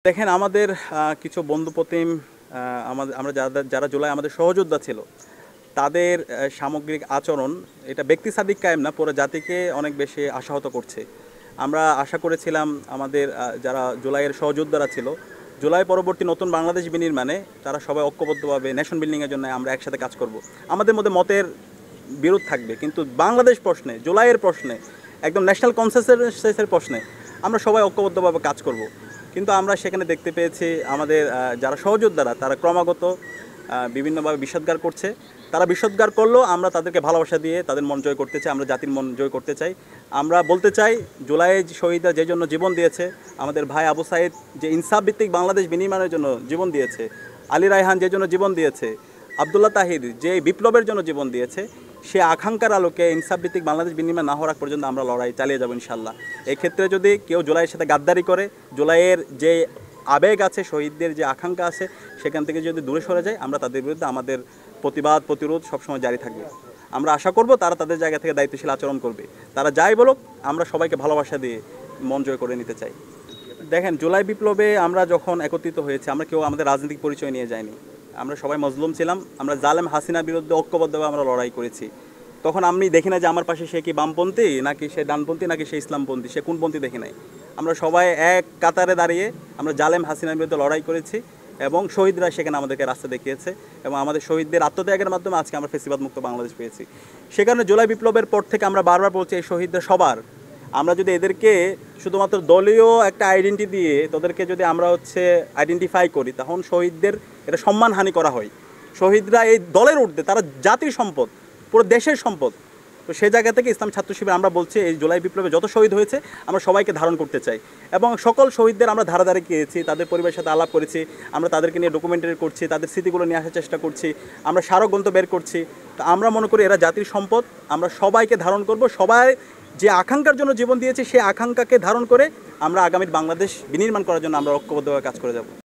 দেখেন আমাদের কিছু বন্ধুপ্রতিম আমরা যারা জুলাই আমাদের সহযোদ্ধা ছিল তাদের সামগ্রিক আচরণ এটা ব্যক্তি সাদিক কায়েম না, পুরো জাতিকে অনেক বেশি আশাহত করছে। আমরা আশা করেছিলাম আমাদের যারা জুলাইয়ের সহযোদ্ধারা ছিল, জুলাই পরবর্তী নতুন বাংলাদেশ বিনির্মাণে তারা সবাই ঐক্যবদ্ধভাবে নেশন বিল্ডিংয়ের জন্য আমরা একসাথে কাজ করব। আমাদের মধ্যে মতের বিরোধ থাকবে, কিন্তু বাংলাদেশ প্রশ্নে, জুলাইয়ের প্রশ্নে, একদম ন্যাশনাল কনসেনসাসের প্রশ্নে আমরা সবাই ঐক্যবদ্ধভাবে কাজ করব। কিন্তু আমরা সেখানে দেখতে পেয়েছি আমাদের যারা সহযোদ্ধারা তারা ক্রমাগত বিভিন্নভাবে বিষোদ্গার করছে। তারা বিষোদ্গার করলেও আমরা তাদেরকে ভালোবাসা দিয়ে তাদের মন জয় করতে চাই, আমরা জাতির মন জয় করতে চাই। আমরা বলতে চাই জুলাইয়ে শহীদরা যে জন্য জীবন দিয়েছে, আমাদের ভাই আবু সাইদ যে ইনসাফ ভিত্তিক বাংলাদেশ বিনির্মাণের জন্য জীবন দিয়েছে, আলী রায়হান যে জন্য জীবন দিয়েছে, আবদুল্লাহ তাহির যে বিপ্লবের জন্য জীবন দিয়েছে, সে আকাঙ্ক্ষার আলোকে ইনসাফ ভিত্তিক বাংলাদেশ বিনির্মাণ না হওয়ার পর্যন্ত আমরা লড়াই চালিয়ে যাব ইনশাল্লাহ। এক্ষেত্রে যদি কেউ জুলাইয়ের সাথে গাদ্দারি করে, জুলাইয়ের যে আবেগ আছে, শহীদদের যে আকাঙ্ক্ষা আছে, সেখান থেকে যদি দূরে সরে যায়, আমরা তাদের বিরুদ্ধে আমাদের প্রতিবাদ প্রতিরোধ সবসময় জারি থাকবে। আমরা আশা করব তারা তাদের জায়গা থেকে দায়িত্বশীল আচরণ করবে। তারা যাই বলুক, আমরা সবাইকে ভালোবাসা দিয়ে মন জয় করে নিতে চাই। দেখেন, জুলাই বিপ্লবে আমরা যখন একত্রিত হয়েছি, আমরা কেউ আমাদের রাজনৈতিক পরিচয় নিয়ে যাইনি। আমরা সবাই মজলুম ছিলাম। আমরা জালেম হাসিনার বিরুদ্ধে ঐক্যবদ্ধভাবে আমরা লড়াই করেছি। তখন আমি দেখি না যে আমার পাশে সে কি বামপন্থী নাকি সে ডানপন্থী নাকি সে ইসলামপন্থী, সে কোনপন্থী দেখি নাই। আমরা সবাই এক কাতারে দাঁড়িয়ে আমরা জালেম হাসিনার বিরুদ্ধে লড়াই করেছি এবং শহীদরা সেখানে আমাদেরকে রাস্তা দেখিয়েছে এবং আমাদের শহীদদের আত্মত্যাগের মাধ্যমে আজকে আমরা ফেসিবাদ মুক্ত বাংলাদেশ পেয়েছি। সে কারণে জুলাই বিপ্লবের পর থেকে আমরা বারবার বলছি এই শহীদরা সবার। আমরা যদি এদেরকে শুধুমাত্র দলীয় একটা আইডেন্টি দিয়ে তাদেরকে যদি আমরা আইডেন্টিফাই করি, তখন শহীদদের এটা সম্মানহানি করা হয়। শহীদরা এই দলের ঊর্ধ্বে, তারা জাতির সম্পদ, পুরো দেশের সম্পদ। তো সে জায়গা থেকে ইসলাম ছাত্র শিবির আমরা বলছি এই জুলাই বিপ্লবে যত শহীদ হয়েছে আমরা সবাইকে ধারণ করতে চাই এবং সকল শহীদদের আমরা ধারে ধারে গিয়েছি, তাদের পরিবারের সাথে আলাপ করেছি, আমরা তাদেরকে নিয়ে ডকুমেন্টারি করছি, তাদের স্মৃতিগুলো নিয়ে আসার চেষ্টা করছি, আমরা স্মারকগ্রন্থ বের করছি। তো আমরা মনে করি এরা জাতির সম্পদ, আমরা সবাইকে ধারণ করব। সবাই যে আকাঙ্ক্ষার জন্য জীবন দিয়েছে সেই আকাঙ্ক্ষাকে ধারণ করে আমরা আগামীর বাংলাদেশ বিনির্মাণ করার জন্য আমরা ঐক্যবদ্ধভাবে কাজ করে যাব।